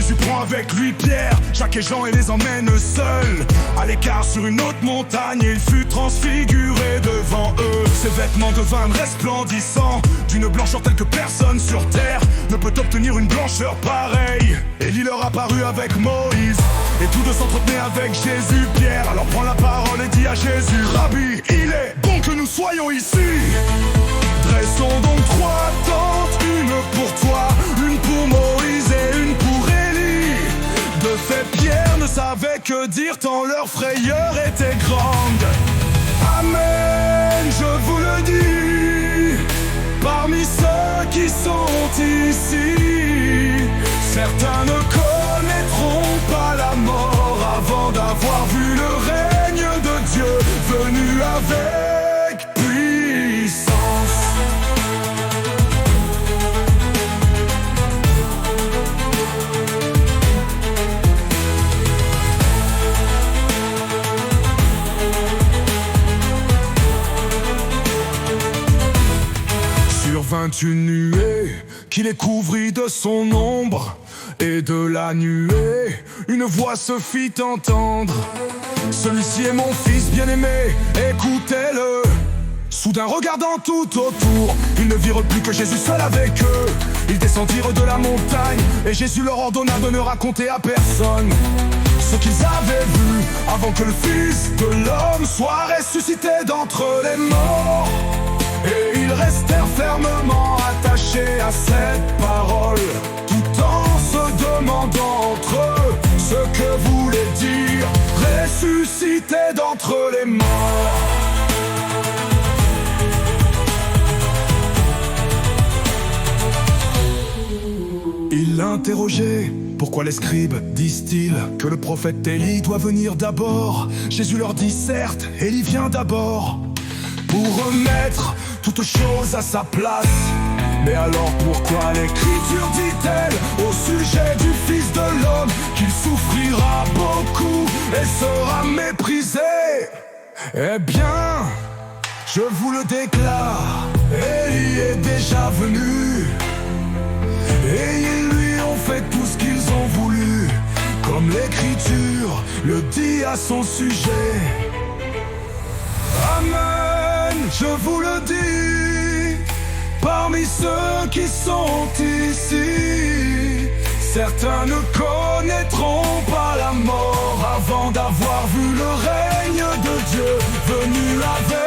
Jésus prend avec lui Pierre, Jacques et Jean et les emmène seuls à l'écart sur une haute montagne, et il fut transfiguré devant eux. Ses vêtements devinrent resplendissants, d'une blancheur telle que personne sur terre ne peut obtenir une blancheur pareille. Élie leur apparut avec Moïse, et tous deux s'entretenaient avec Jésus. Pierre alors prend la parole et dit à Jésus: Rabbi, il est bon que nous soyons ici. Dressons donc 3 tentes, une pour toi, une pour Moïse et une pour Élie. De fait, Pierre ne savait que dire tant leur frayeur était grande. Amen, je vous le dis, parmi ceux qui sont ici, certains ne connaîtront pas la mort avant d'avoir vu le règne de Dieu venu avec puissance. Survint une nuée qui les couvrit de son ombre, et de la nuée une voix se fit entendre: celui-ci est mon fils bien-aimé, écoutez-le. Soudain regardant tout autour, ils ne virent plus que Jésus seul avec eux. Ils descendirent de la montagne, et Jésus leur ordonna de ne raconter à personne ce qu'ils avaient vu, avant que le Fils de l'homme soit ressuscité d'entre les morts. Et ils restèrent fermement attachés à cette parole, tout en se demandant entre eux ce que voulait dire ressuscité d'entre les morts. Ils l'interrogeaient: pourquoi les scribes disent-ils que le prophète Élie doit venir d'abord? Jésus leur dit: certes, Élie vient d'abord pour remettre toute chose à sa place. Mais alors pourquoi l'Écriture dit-elle au sujet du Fils de l'homme qu'il souffrira beaucoup et sera méprisé? Eh bien, je vous le déclare, Élie est déjà venu, et ils lui ont fait tout ce qu'ils ont voulu, comme l'Écriture le dit à son sujet. Amen, je vous le dis, parmi ceux qui sont ici, certains ne connaîtront pas la mort avant d'avoir vu le règne de Dieu venu avec